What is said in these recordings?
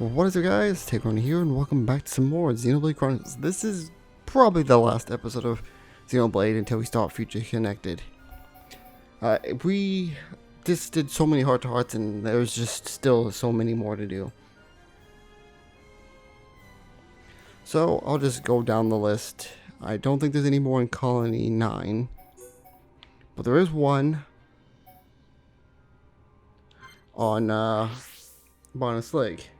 What is it, guys? Take1 here, and welcome back to some more Xenoblade Chronicles. This is probably the last episode of Xenoblade until we start Future Connected. We just did so many heart-to-hearts, and there's just still so many more to do. So, I'll just go down the list. I don't think there's any more in Colony 9. But there is one on Bonus Lake.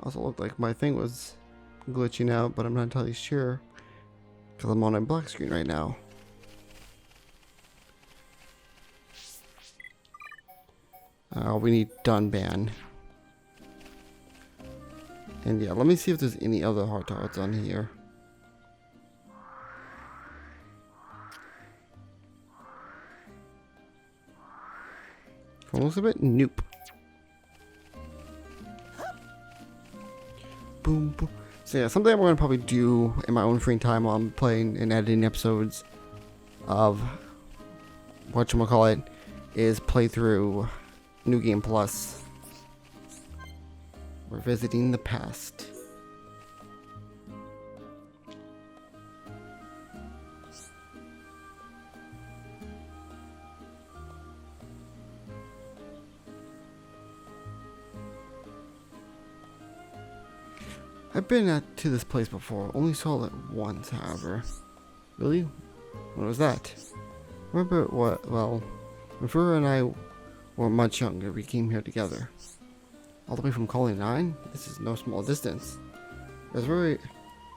Also looked like my thing was glitching out, but I'm not entirely sure because I'm on a black screen right now. We need Dunban. And yeah, let me see if there's any other heart-to-hearts on here. Almost a bit? Nope. Boom, boom. So yeah, something I'm going to probably do in my own free time while I'm playing and editing episodes of whatchamacallit is play through New Game Plus. We're visiting the past. I've been to this place before, only saw it once, however. Really? When was that? Remember what, well, when Fura and I were much younger, we came here together. All the way from Colony 9? This is no small distance. I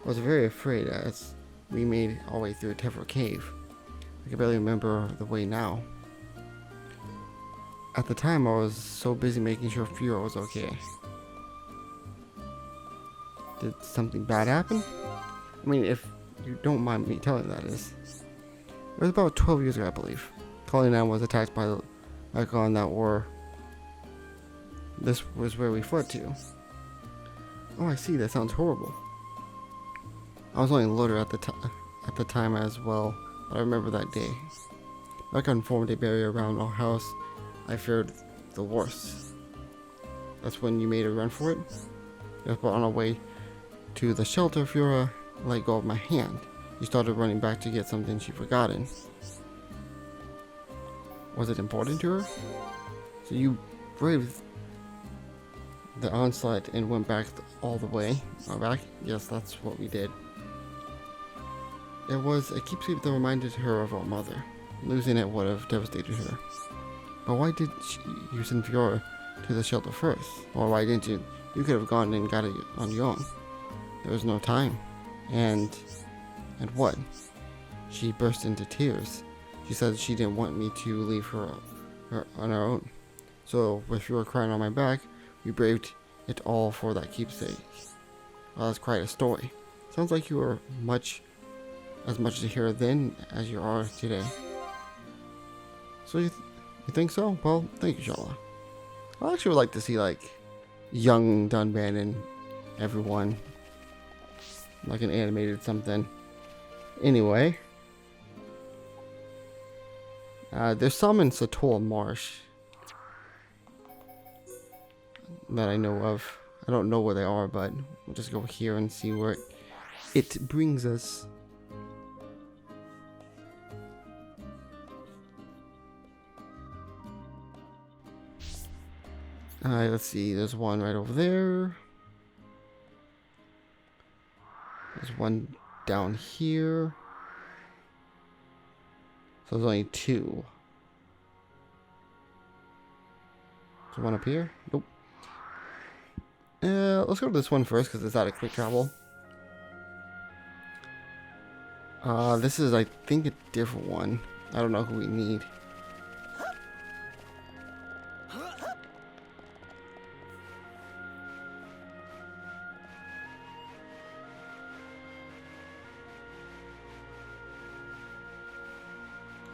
was very afraid as we made our way through a Tevra cave. I can barely remember the way now. At the time, I was so busy making sure Fura was okay. Did something bad happen? I mean, if you don't mind me telling, that is. It was about 12 years ago, I believe. Colony 9 was attacked by the Icon that war. This was where we fled to. Oh, I see. That sounds horrible. I was only a loader at the time as well, but I remember that day. Icon formed a barrier around our house. I feared the worst. That's when you made a run for it? Yes, but on our way to the shelter, Fura let go of my hand. She started running back to get something she'd forgotten. Was it important to her? So you braved the onslaught and went back all the way. Back? Yes, that's what we did. It was a keepsake that reminded her of our mother. Losing it would have devastated her. But why did you send Fura to the shelter first? Or why didn't you? You could have gone and got it on your own. There was no time. And what? She burst into tears. She said she didn't want me to leave her on her own. So, with you crying on my back, we braved it all for that keepsake. Well, that's quite a story. Sounds like you were as much to hear then as you are today. So you think so? Well, thank you, Shala. I actually would like to see like young Dunban and everyone, like an animated something. Anyway, there's some in Satola Marsh that I know of. I don't know where they are, but we'll just go here and see where it brings us. Alright, let's see. There's one right over there. There's one down here. So there's only two. Is there one up here? Nope. Let's go to this one first because it's out of quick travel. This is, I think, a different one. I don't know who we need.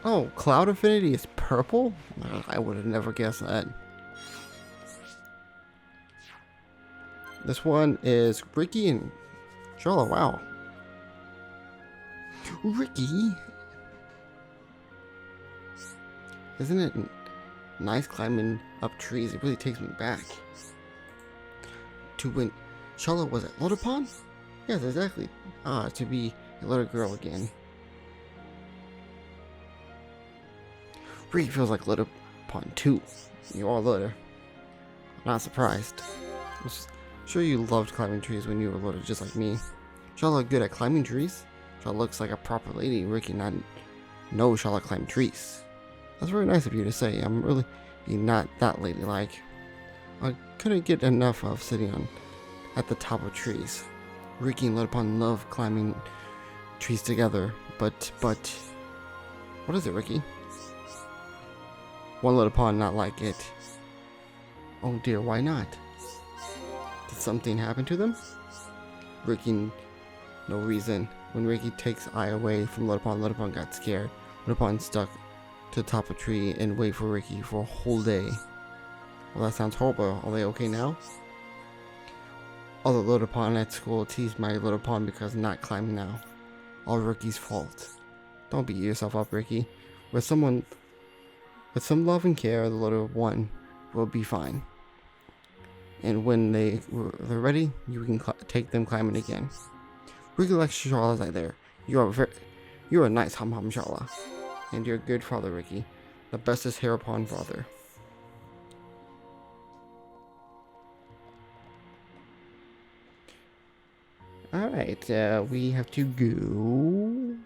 Oh, Cloud Affinity is purple? I would have never guessed that. This one is Ricky and Charlotte. Wow. Ricky? Isn't it nice climbing up trees? It really takes me back. to when Charlotte was at Little Pond? Yes, exactly. To be a little girl again. Really feels like Little Pond too. You are little. Not surprised. I'm sure you loved climbing trees when you were little, just like me. Charlotte good at climbing trees. Charlotte looks like a proper lady. Ricky not know Charlotte climbed trees. That's very nice of you to say. I'm really not that ladylike. I couldn't get enough of sitting at the top of trees. Ricky and Little Pond love climbing trees together, but what is it, Ricky? One Little Pond not like it. Oh dear, why not? Did something happen to them? Ricky, no reason. When Ricky takes eye away from Little Pond got scared. Little Pond stuck to the top of a tree and wait for Ricky for a whole day. Well, that sounds horrible. Are they okay now? All the Little Pond at school teased my Little Pond because not climbing now. All Ricky's fault. Don't beat yourself up, Ricky. With some love and care, the little one will be fine. And when they're ready, you can take them climbing again. Ricky likes Charlotte out there. You're a nice hum Charlotte. And you're a good father, Ricky. The bestest hair pond father. Alright, we have to go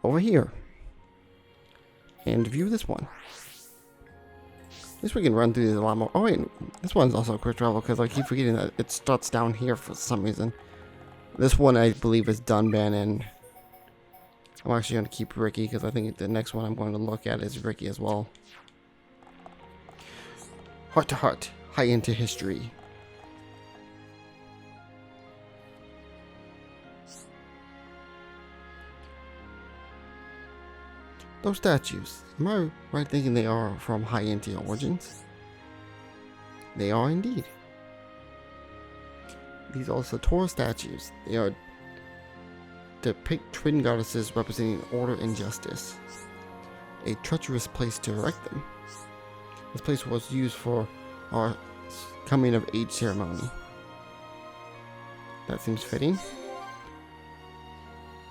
over here and view this one. At least we can run through these a lot more. Oh wait, this one's also quick travel because I keep forgetting that it starts down here for some reason. This one I believe is Dunban, and I'm actually going to keep Ricky because I think the next one I'm going to look at is Ricky as well. Heart to Heart, high into history. Those statues, am I right thinking they are from high into origins? They are indeed. These are Satora statues. They are depict twin goddesses representing order and justice. A treacherous place to erect them. This place was used for our coming of age ceremony. That seems fitting.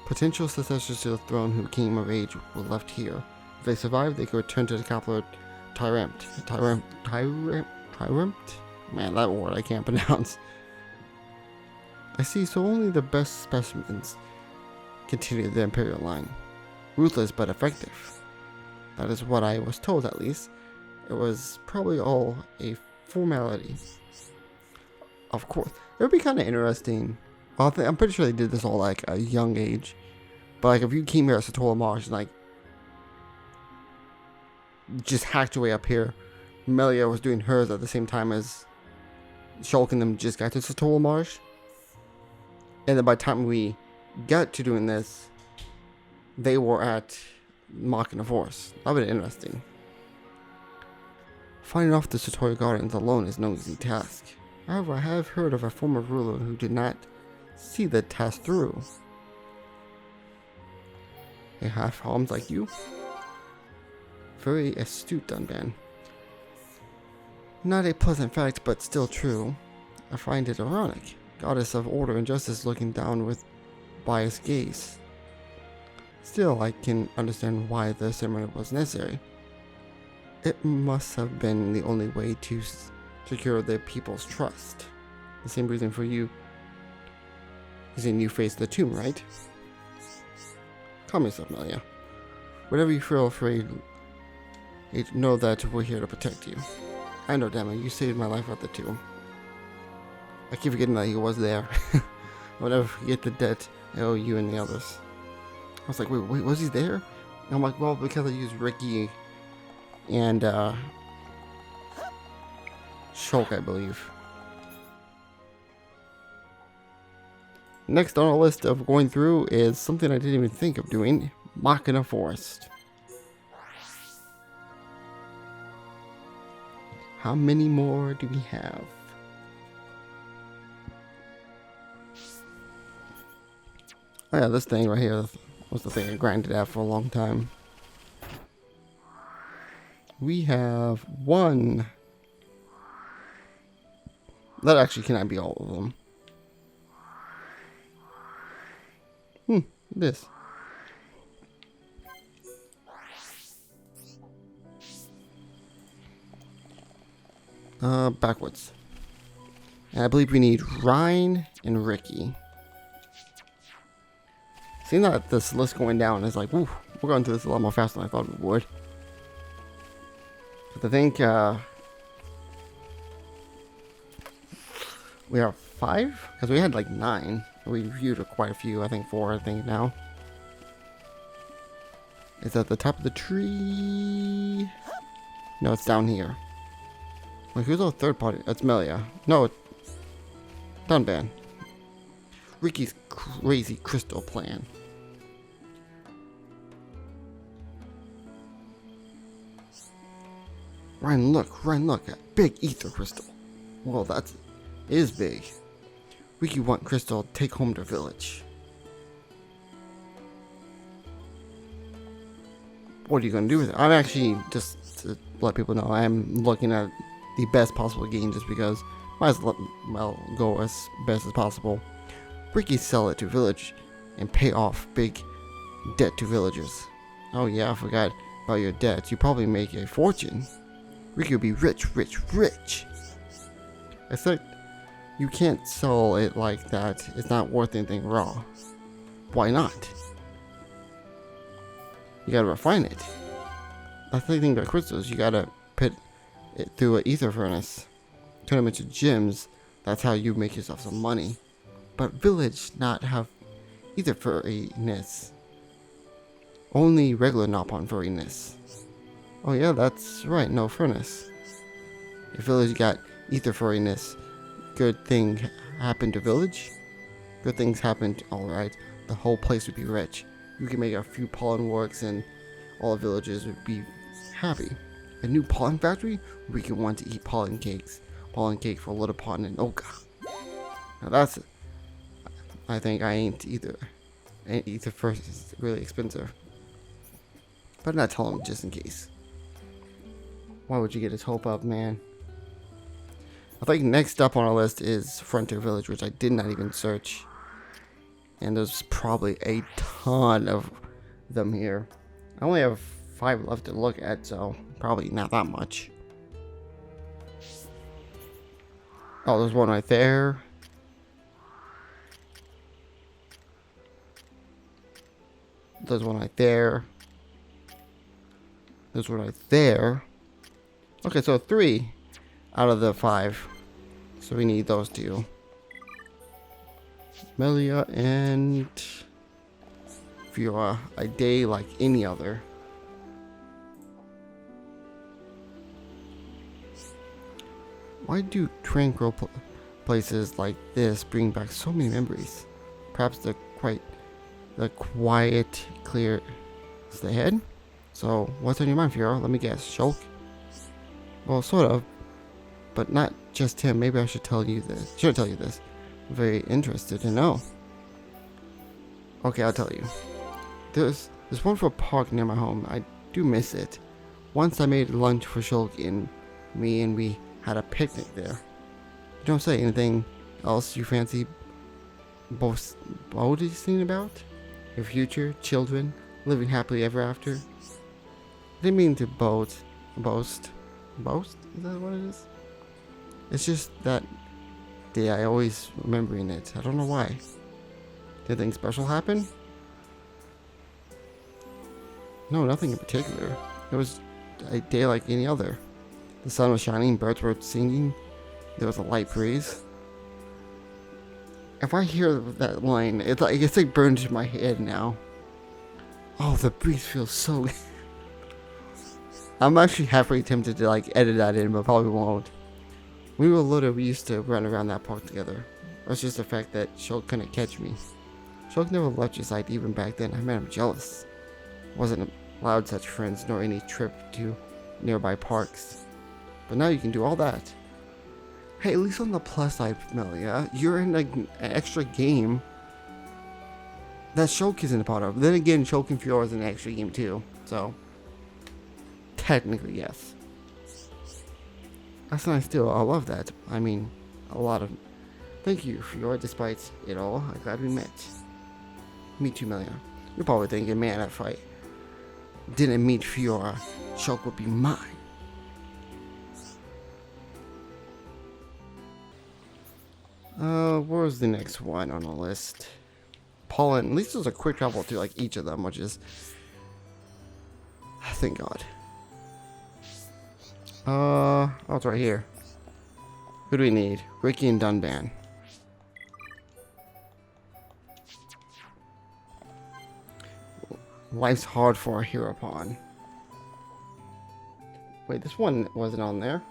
Potential successors to the throne who came of age were left here. If they survived, they could return to the capital Tyrant. Man, that word I can't pronounce. I see, so only the best specimens continue the Imperial line. Ruthless but effective. That is what I was told, at least. It was probably all a formality. Of course. It would be kind of interesting. Well, I'm pretty sure they did this all like a young age. But like if you came here at Satora Marsh and like just hacked your way up here, Melia was doing hers at the same time as Shulk and them just got to Satora Marsh. And then by the time we got to doing this, they were at Machina Force. That would be interesting. Finding off the Satori Gardens alone is no easy task. However, I have heard of a former ruler who did not see the task through. A half-armed like you? Very astute, Dunban. Not a pleasant fact, but still true. I find it ironic. Goddess of order and justice looking down with biased gaze. Still, I can understand why the ceremony was necessary. It must have been the only way to secure the people's trust. The same reason for you is in you face the tomb, right? Calm yourself, Melia. Whatever you feel afraid, know that we're here to protect you. I know, damn it, you saved my life at the tomb. I keep forgetting that he was there. I'll never forget the debt I owe you and the others. I was like, wait, was he there? And I'm like, well, because I used Ricky and Shulk, I believe. Next on our list of going through is something I didn't even think of doing. Machina Forest. How many more do we have? Oh yeah, this thing right here was the thing I grinded at for a long time. We have one That actually cannot be all of them. This. Backwards. And I believe we need Ryan and Ricky. Seeing that this list going down is like, woo, we're going through this a lot more faster than I thought we would. But I think, we are 5? Because we had like 9. We reviewed quite a few, I think 4, I think now. It's at the top of the tree. No, it's down here. Wait, who's our third party? It's Melia. No, Dunban. Ricky's crazy crystal plan. Ryan, look. A big ether crystal. Well, that is big. Ricky want crystal to take home to village. What are you gonna do with it? I'm actually, just to let people know, I'm looking at the best possible game just because might as well go as best as possible. Ricky sell it to village and pay off big debt to villagers. Oh yeah, I forgot about your debts. You probably make a fortune. Ricky will be rich. Except you can't sell it like that. It's not worth anything raw. Why not? You gotta refine it. That's the thing about crystals. You gotta put it through an ether furnace, turn them into gems. That's how you make yourself some money. But village not have ether furriness. Only regular Nopon furriness. Oh yeah, that's right. No furnace. If village got ether furriness, good thing happened to village. Good things happened. All right, the whole place would be rich. You can make a few pollen works and all the villagers would be happy. A new pollen factory? We can want to eat pollen cakes. Pollen cake for Little Pond and Oka. Now that's, I think I ain't either. Ether first is really expensive. But not tell him just in case. Why would you get his hope up, man? I think next up on our list is Frontier Village, which I did not even search. And there's probably a ton of them here. I only have 5 left to look at, so probably not that much. Oh, there's one right there. There's one right there. There's one right there. Okay, so 3 out of the 5. So we need those 2. Melia and Fiora, a day like any other. Why do tranquil places like this bring back so many memories? Perhaps the quiet, clear is the head. So, what's on your mind, Fiora? Let me guess. Shulk? Well, sort of, but not just him. Maybe I should tell you this. Should tell you this. I'm very interested to know. Okay, I'll tell you. There's this wonderful park near my home. I do miss it. Once I made lunch for Shulk and me, and we had a picnic there. You don't say anything else you fancy boasting about? Your future, children, living happily ever after? I didn't mean to boast. Boast? Is that what it is? It's just that day I always remembering it. I don't know why. Did anything special happen? No, nothing in particular. It was a day like any other. The sun was shining, birds were singing, there was a light breeze. If I hear that line, it's like burned to my head now. Oh, the breeze feels so good. I'm actually halfway tempted to like edit that in, but probably won't. We were little, we used to run around that park together. It was just the fact that Shulk couldn't catch me. Shulk never left your side even back then. I made him jealous. Wasn't allowed such friends nor any trip to nearby parks. But now you can do all that. Hey, at least on the plus side, Melia, you're in like an extra game that Shulk isn't a part of. Then again, Shulk and Fiora is an extra game too. So, technically, yes. That's nice too. I love that. I mean, a lot of... Thank you, Fiora, despite it all. I'm glad we met. Me too, Melia. You're probably thinking, man, if I didn't meet Fiora, Shulk would be mine. Where's the next one on the list? Pollen. At least there's a quick travel to like each of them, which is... Thank God. Oh, it's right here. Who do we need? Ricky and Dunban. Life's hard for a hero pawn. Wait, this one wasn't on there.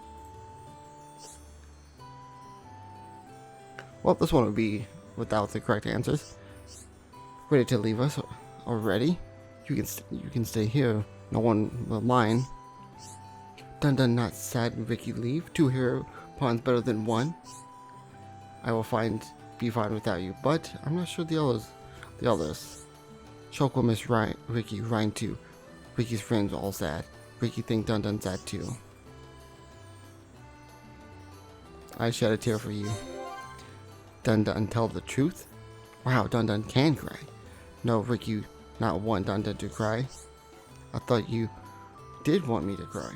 Well, this one would be without the correct answers. Ready to leave us already? You can stay here. No one will mind. Dun Dun not sad Ricky leave. 2 hero pawns better than 1. I will be fine without you, but I'm not sure the others. Shulk will miss Ricky, Ryan too. Ricky's friends are all sad. Ricky think Dun Dun's sad too. I shed a tear for you. Dun Dun tell the truth? Wow, Dun Dun can cry. No, Ricky not want Dun Dun to cry. I thought you did want me to cry.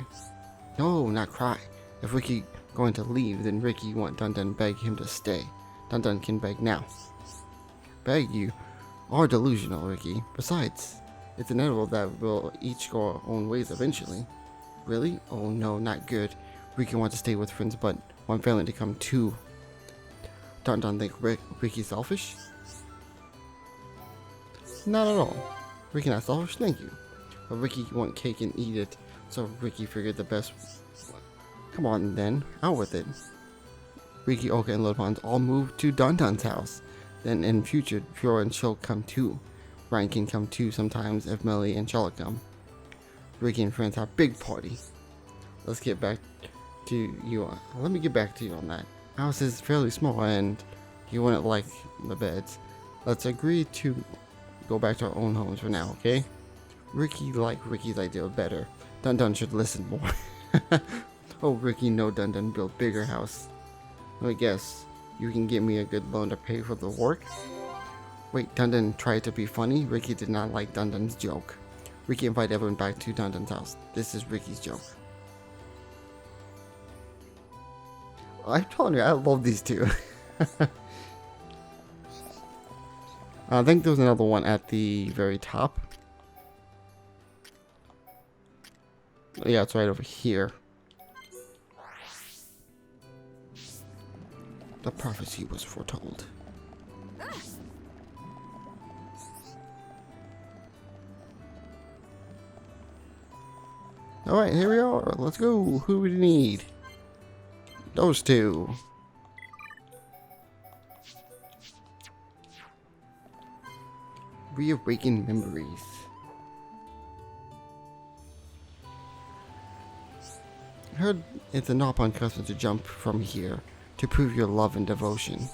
No, not cry. If Ricky going to leave, then Ricky want Dun Dun beg him to stay. Dun Dun can beg now. Beg you are delusional, Ricky. Besides, it's inevitable that we'll each go our own ways eventually. Really? Oh no, not good. Ricky wants to stay with friends, but want family to come too. Dun Dun think Ricky's selfish? Not at all. Ricky not selfish, thank you. But Ricky want cake and eat it, so Ricky figured the best... Come on then, out with it. Ricky, Oka, and Little Pons all moved to Dun Dun's house. Then in future, Fiora and Shulk come too. Ryan can come too sometimes if Melly and Charlotte come. Ricky and friends have big party. Let's get back to you. Let me get back to you on that. House is fairly small and you wouldn't like the beds. Let's agree to go back to our own homes for now, okay? Ricky liked Ricky's idea better. Dun Dun should listen more. Oh, Ricky, no, Dun Dun build bigger house. I guess you can give me a good loan to pay for the work. Wait, Dun Dun tried to be funny. Ricky did not like Dun Dun's joke. Ricky invited everyone back to Dun Dun's house. This is Ricky's joke. I'm telling you, I love these two. I think there was another one at the very top. Yeah, it's right over here. The prophecy was foretold. Alright, here we are. Let's go. Who do we need? Those two. Reawaken memories. I heard it's a Nopon custom to jump from here to prove your love and devotion.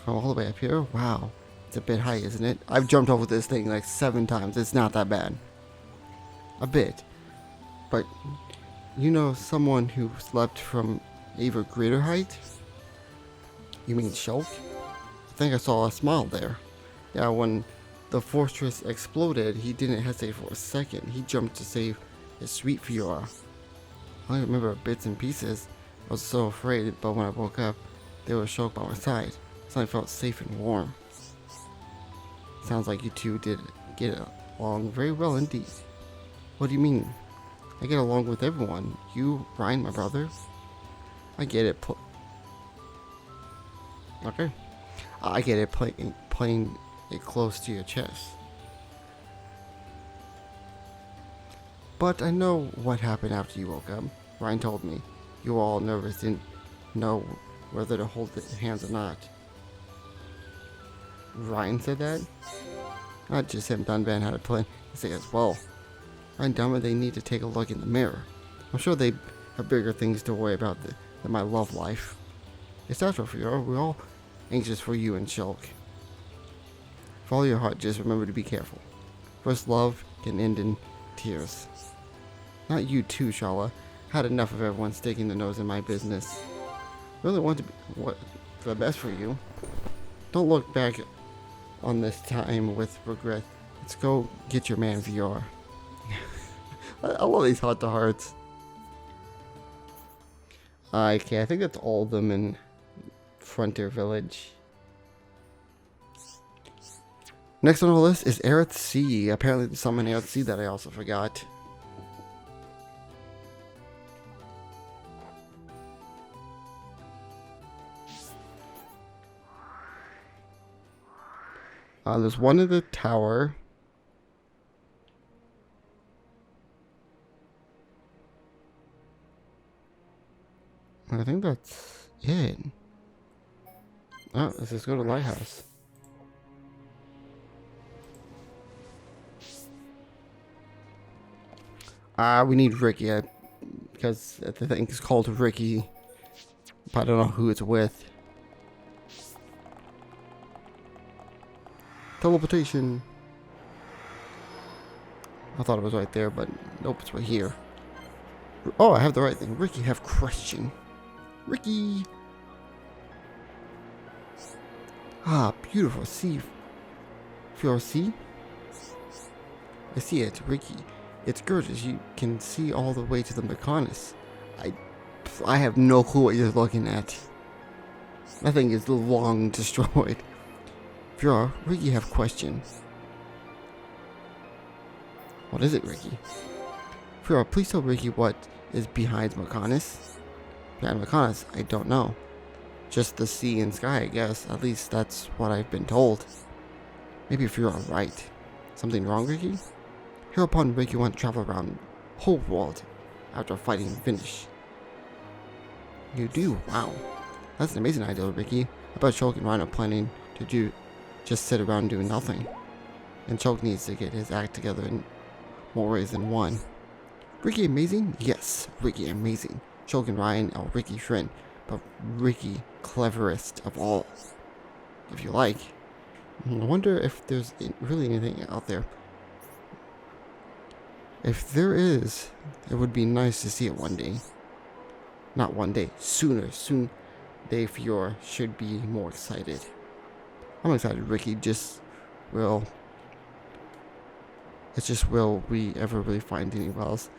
From all the way up here? Wow. It's a bit high, isn't it? I've jumped over this thing like 7 times. It's not that bad. A bit. But, you know someone who slept from even greater height? You mean Shulk? I think I saw a smile there. Yeah, when the fortress exploded, he didn't hesitate for a second. He jumped to save his sweet Fiora. I only remember bits and pieces. I was so afraid, but when I woke up, there was Shulk by my side. So I felt safe and warm. Sounds like you two did get along very well indeed. What do you mean? I get along with everyone. You, Ryan, my brother. I get it. Okay. I get it. Playing it close to your chest. But I know what happened after you woke up. Ryan told me. You were all nervous, didn't know whether to hold the hands or not. Ryan said that? Not just him. Dunban had a plan to say as well. Ryan Dunban, they need to take a look in the mirror. I'm sure they have bigger things to worry about than my love life. It's natural for you. We're all anxious for you and Shulk. Follow your heart, just remember to be careful. First love can end in tears. Not you too, Shala. Had enough of everyone sticking their nose in my business. really want to be what the best for you. Don't look back on this time with regret. Let's go get your man VR. I love these heart to hearts. Okay, I think that's all of them in Frontier Village. Next on the list is Aerith Sea. Apparently there's some in Aerith Sea that I also forgot. There's one in the tower. I think that's it. Oh, let's just go to the lighthouse. We need Ricky, because the thing is called Ricky, but I don't know who it's with. Teleportation. I thought it was right there, but nope, it's right here. Oh, I have the right thing. Ricky, have question. Ricky. Ah, beautiful sea. Fjord Sea. I see it, Ricky. It's gorgeous. You can see all the way to the Mechonis. I have no clue what you're looking at. That thing is long destroyed. Fjord, Ricky, have questions. What is it, Ricky? Fjord, please tell Ricky what is behind Mechonis. Behind Mechonis, I don't know. Just the sea and sky, I guess. At least that's what I've been told. Maybe if you're right. Something wrong, Ricky? Hereupon, Ricky went to travel around the whole world after fighting finish. You do? Wow. That's an amazing idea, Ricky. I bet Shulk and Ryan are planning to just sit around doing nothing. And Shulk needs to get his act together in more ways than one. Ricky amazing? Yes, Ricky amazing. Shulk and Ryan are Ricky's friend, but Ricky cleverest of all. If you like. I wonder if there's really anything out there. If there is, it would be nice to see it one day. Not one day, sooner. Soon, Dave Fior should be more excited. I'm excited, Ricky. It's just, will we ever really find anywhere else?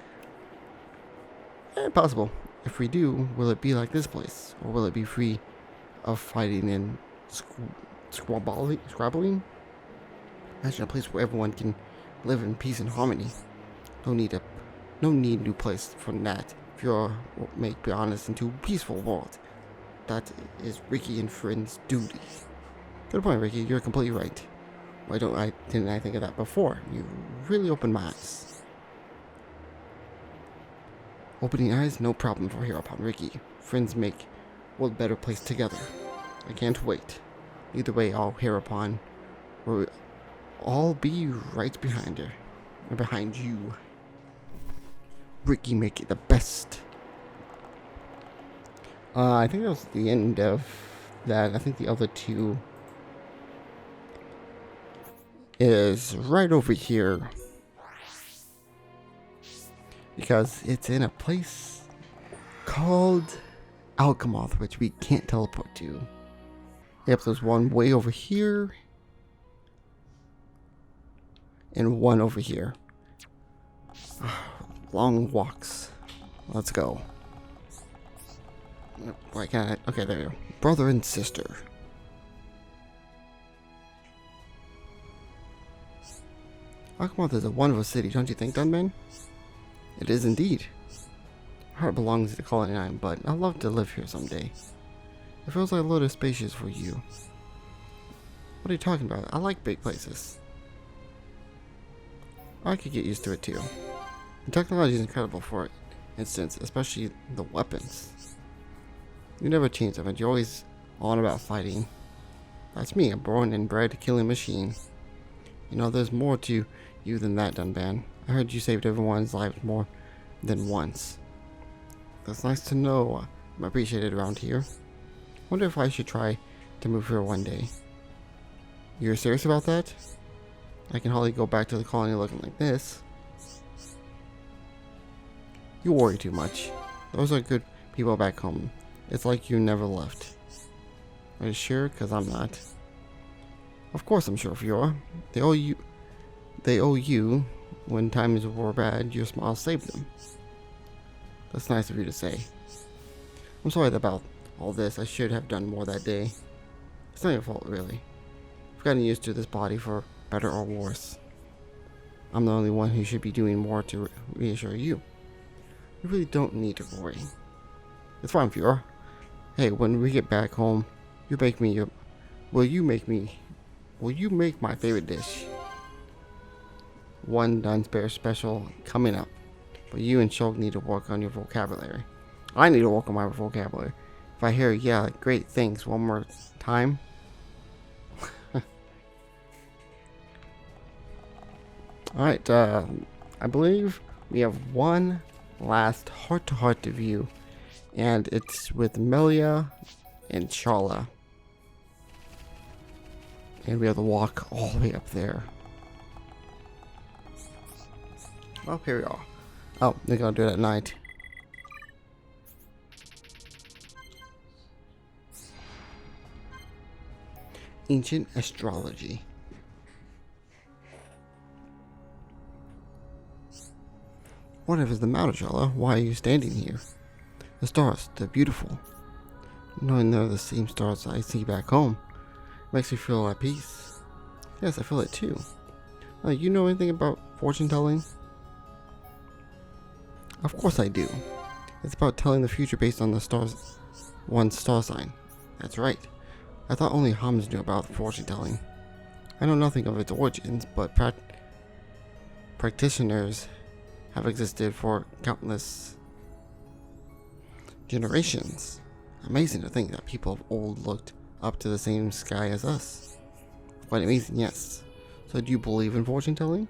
Possible. If we do, will it be like this place? Or will it be free of fighting and scrabbling? Imagine a place where everyone can live in peace and harmony. No need new place for that. Fjord will make be honest into a peaceful world. That is Ricky and friends' duty. Good point, Ricky. You're completely right. Why didn't I think of that before? You really opened my eyes. Opening eyes, no problem for hereupon, Ricky. Friends make world a better place together. I can't wait. Either way, I'll hereupon will all be right behind her. Or behind you. Ricky, make it the best. I think that was the end of that. I think the other two is right over here. Because it's in a place called Alchemoth, which we can't teleport to. Yep, there's one way over here. And one over here. Long walks. Let's go. Why can't I? Okay, there you go. Brother and sister. Alchemoth is a wonderful city, don't you think, Dunman? It is indeed. My heart belongs to the Colony 9, but I'd love to live here someday. It feels like a load of spacious for you. What are you talking about? I like big places. I could get used to it too. The technology is incredible for instance, especially the weapons. You never change them, and you're always on about fighting. That's me, a born and bred killing machine. You know, there's more to you than that, Dunban. I heard you saved everyone's lives more than once. That's nice to know. I'm appreciated around here. Wonder if I should try to move here one day. You're serious about that? I can hardly go back to the colony looking like this. You worry too much. Those are good people back home. It's like you never left. Are you sure? Because I'm not. Of course I'm sure, Fiora. They owe you. They owe you. When times were bad, your smile saved them. That's nice of you to say. I'm sorry about all this. I should have done more that day. It's not your fault, really. I've gotten used to this body for better or worse. I'm the only one who should be doing more to reassure you. You really don't need to worry. It's fine, Fiora. Hey, when we get back home, you make me your... Will you make my favorite dish? One Dunsparce special coming up. But you and Shulk need to work on your vocabulary. I need to work on my vocabulary. If I hear, yeah, great, thanks, one more time. Alright, I believe we have one last heart-to-heart review. And it's with Melia and Shala. And we have to walk all the way up there. Oh, here we are. Oh, they're gonna do it at night. Ancient astrology. Whatever is the matter, Shala? Why are you standing here? The stars, they're beautiful. Knowing they're the same stars I see back home makes me feel at peace. Yes, I feel it too. You know anything about fortune telling? Of course I do. It's about telling the future based on the stars, one's star sign. That's right. I thought only Hams knew about fortune telling. I know nothing of its origins, but practitioners have existed for countless generations. Amazing to think that people of old looked up to the same sky as us. Quite amazing, yes. So do you believe in fortune telling?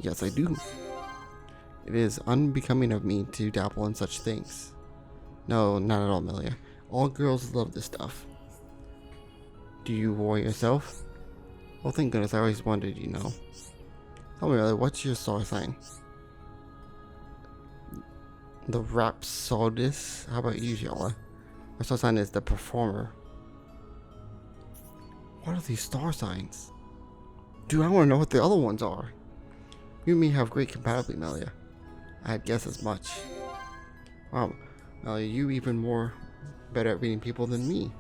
Yes, I do. It is unbecoming of me to dabble in such things. No, not at all, Melia. All girls love this stuff. Do you worry yourself? Oh, thank goodness, I always wondered, you know. Tell me, Melia, what's your star sign? The Rhapsodist? How about you, Shala? My star sign is the Performer. What are these star signs? Dude, I want to know what the other ones are. You and me have great compatibility, Melia. I had guessed as much. Wow, Melia, you even more better at reading people than me.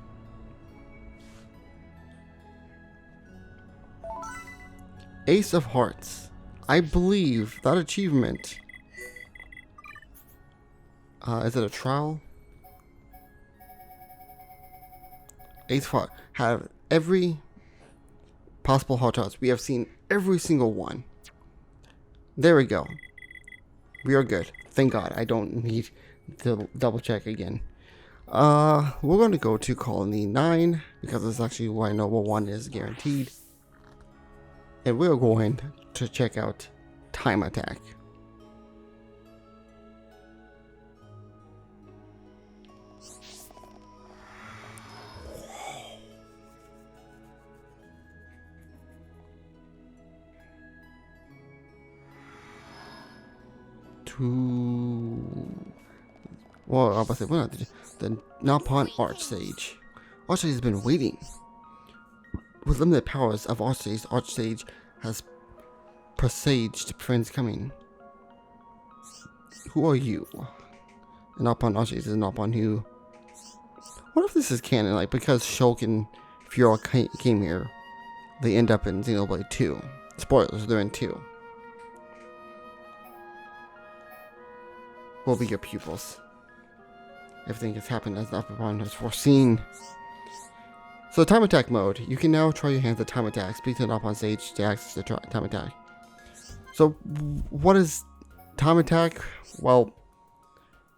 Ace of Hearts. I believe that achievement. Is it a trial? Ace of Hearts. Have every possible heart touch. We have seen every single one. There we go. We are good. Thank God. I don't need to double check again. We're going to go to Colony 9 because it's actually where I know what one is guaranteed. And we're going to check out Time Attack. Well, I was about to say, we're not the Napon Archsage. Archsage has been waiting. With limited powers of Archsage has presaged friends coming. Who are you? And Napon Archsage is Napon who... What if this is canon? Like, because Shulk and Fiora came here, they end up in Xenoblade 2. Spoilers, they're in 2. Will be your pupils. Everything has happened as Napon has foreseen. So Time Attack mode. You can now try your hands at Time Attack. Speak to the Napon Sage to access the Time Attack. So what is Time Attack? Well,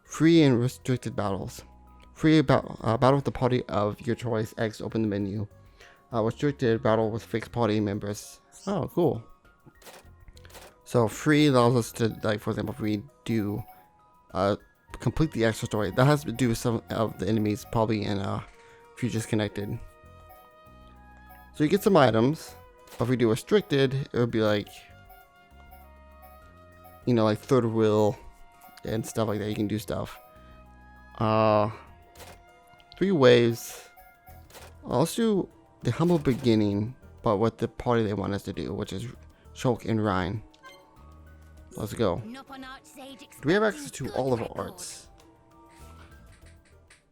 free and restricted battles. Free battle with the party of your choice. X, open the menu. Restricted battle with fixed party members. Oh, cool. So free allows us to, like, for example, if we do complete the extra story. That has to do with some of the enemies probably in Futures Connected. So you get some items. If we do restricted, it would be like, you know, like third wheel and stuff like that. You can do stuff. Uh, 3 waves. Let's do the humble beginning, but what the party they want us to do, which is Shulk and Ryan. Let's go. Do we have access to all of our arts?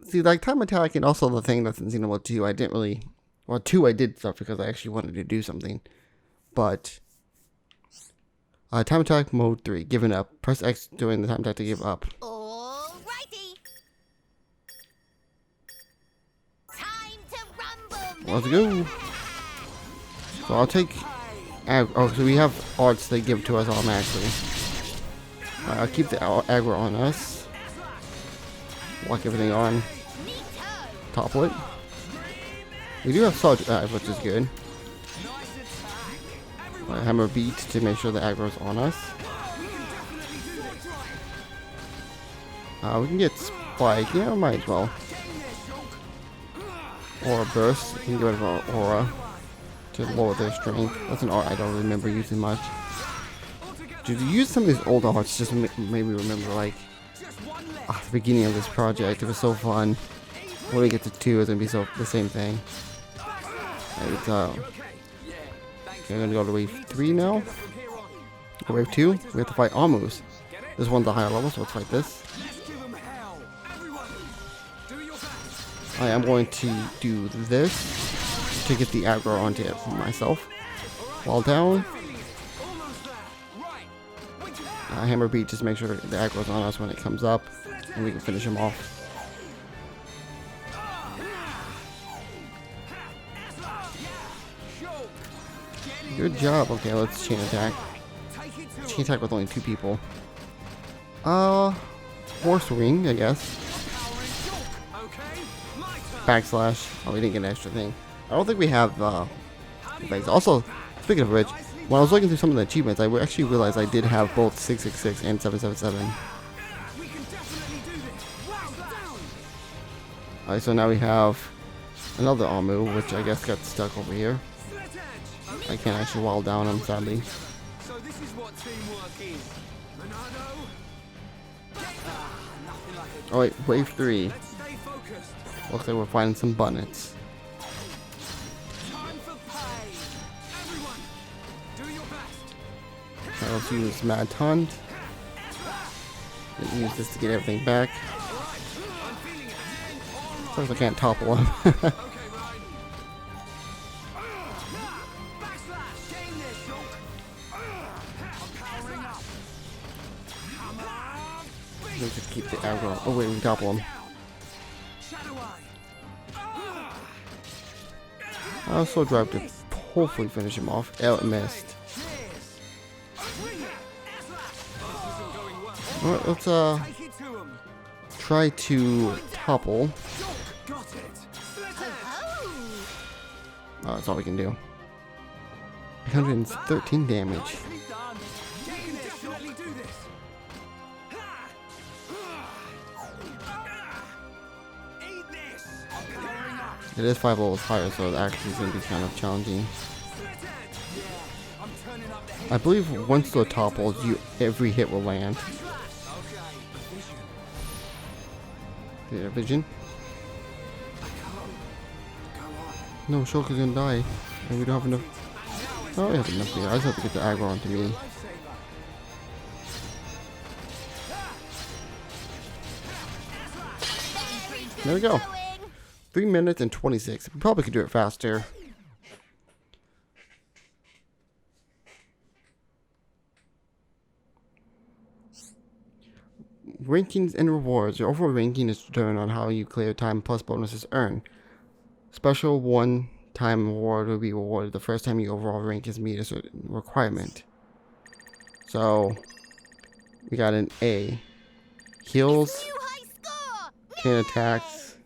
See, like time attack and also the thing that's in Xenoblade 2, I didn't really... Well, 2 I did stuff because I actually wanted to do something. But... time attack mode 3, giving up. Press X during the time attack to give up. Alrighty. Time to rumble. Let's go. So I'll take... Oh, so we have arts they give to us automatically. I'll keep the aggro on us. Lock everything on. Topple it. We do have Surge Dive, which is good. Hammer Beat to make sure the aggro is on us. We can get Spike. Yeah, might as well. Aura Burst. We can get rid of our Aura to lower their strength. That's an art I don't remember using much. Dude, to use some of these old arts just made me remember, like, the beginning of this project. It was so fun. When we get to 2, it's gonna be the same thing. Right, we're gonna go to wave 3 now. Or wave 2, we have to fight all moves. This one's a higher level, so let's fight this. I am going to do this to get the aggro onto it for myself. While down. Hammer Beat, just make sure the aggro's on us when it comes up, and we can finish him off. Good job. Okay, let's chain attack. Chain attack with only 2 people. Horse wing, I guess. Backslash. Oh, we didn't get an extra thing. I don't think we have things. Also, speaking of which, when I was looking through some of the achievements, I actually realized I did have both 666 and 777. Alright, so now we have another Amu, which I guess got stuck over here. I can't actually wall down him, sadly. So this is what teamwork is. Oh wait, wave 3. Looks like we're finding some bonnets. Alright, let's use Mad Taunt. Use this to get everything back. Of course I can't topple him. We just keep the aggro. Oh wait, we can topple him. I also drive to hopefully finish him off. Oh, it missed. Alright, let's try to topple. Oh, that's all we can do. 113 damage. It is 5 levels higher, so it actually is going to be kind of challenging. I believe once the topples, every hit will land. Yeah, vision. No, Shulk is gonna die, and we don't have enough. Oh, we have enough here. I just have to get the aggro onto me. There we go. 3 minutes and 26. We probably could do it faster. Rankings and rewards. Your overall ranking is determined on how you clear time plus bonuses earned. Special one-time reward will be awarded the first time your overall rank is meet a certain requirement. So, we got an A. Heals, chain attacks.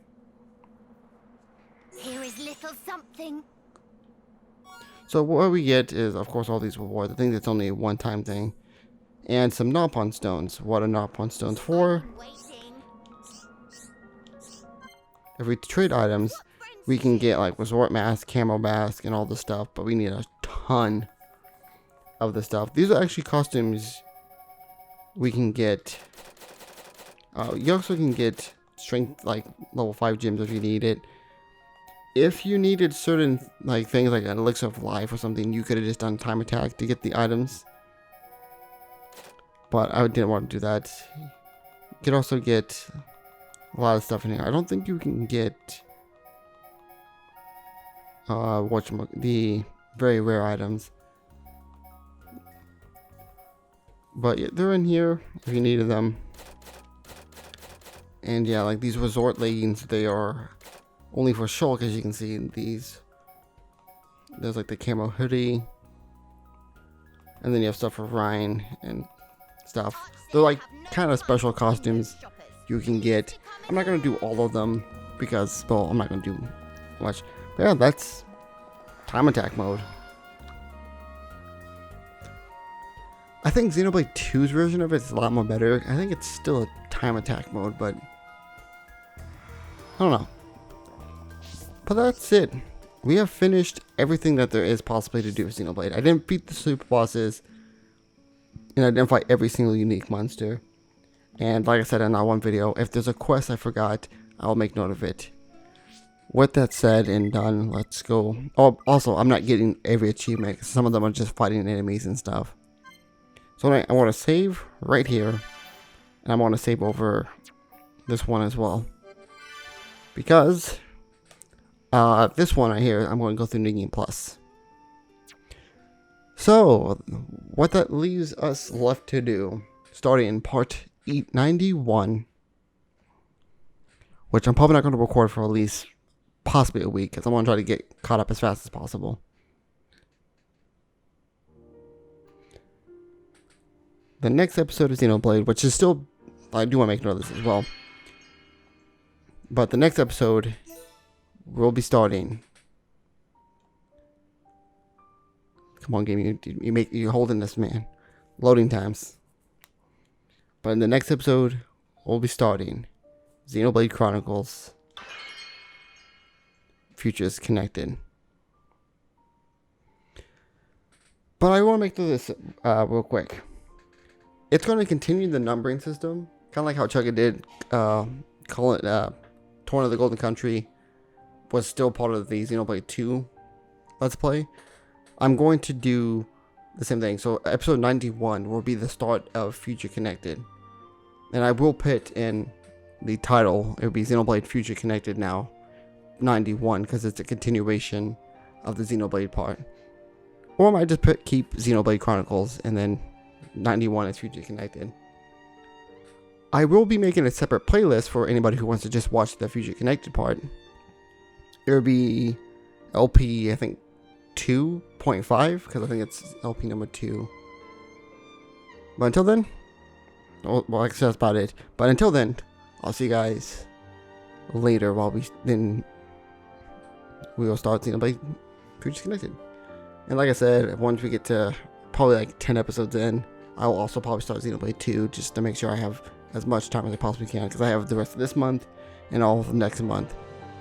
Here is little something. So what we get is, of course, all these rewards. I think that's only a one-time thing. And some Nopon stones. What are Nopon stones for? If we trade items, we can get like resort mask, camo mask, and all the stuff. But we need a ton of the stuff. These are actually costumes we can get. You also can get strength, like level 5 gyms if you need it. If you needed certain like things like an elixir of life or something, you could have just done time attack to get the items. But I didn't want to do that. You could also get a lot of stuff in here. I don't think you can get the very rare items. But yeah, they're in here if you needed them. And yeah, like these resort leggings, they are only for Shulk, as you can see in these. There's like the camo hoodie. And then you have stuff for Ryan and stuff. They're like kind of special costumes you can get. I'm not going to do all of them because, well, I'm not going to do much. But yeah, that's time attack mode. I think Xenoblade 2's version of it is a lot more better. I think it's still a time attack mode, but I don't know. But that's it. We have finished everything that there is possibly to do with Xenoblade. I didn't beat the super bosses, and I didn't fight every single unique monster. And like I said in that one video, if there's a quest I forgot, I'll make note of it. With that said and done, let's go. Oh, also, I'm not getting every achievement. Some of them are just fighting enemies and stuff. So I want to save right here, and I want to save over this one as well. Because this one right here, I'm going to go through New Game Plus. So, what that leaves us left to do, starting in part 891, which I'm probably not going to record for at least possibly a week, because I want to try to get caught up as fast as possible. The next episode of Xenoblade, which is still, I do want to make note of this as well. But the next episode will be starting. Come on, game, you're holding this, man. Loading times. But in the next episode, we'll be starting Xenoblade Chronicles. Futures Connected. But I want to make this real quick. It's going to continue the numbering system, kind of like how Chugga did. Call it Torn of the Golden Country was still part of the Xenoblade 2 Let's Play. I'm going to do the same thing. So episode 91 will be the start of Future Connected. And I will put in the title. It will be Xenoblade Future Connected now. 91, because it's a continuation of the Xenoblade part. Or I might just keep Xenoblade Chronicles and then 91 is Future Connected. I will be making a separate playlist for anybody who wants to just watch the Future Connected part. It will be LP, I think, 2.5, because I think it's LP number 2. But until then, well, like I said, that's about it. But until then, I'll see you guys later while we will start Xenoblade Future Connected. And like I said, once we get to probably like 10 episodes in, I will also probably start Xenoblade 2 just to make sure I have as much time as I possibly can, because I have the rest of this month and all of next month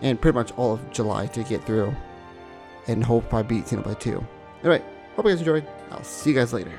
and pretty much all of July to get through and hope I beat Xenoblade 2. Alright, hope you guys enjoyed. I'll see you guys later.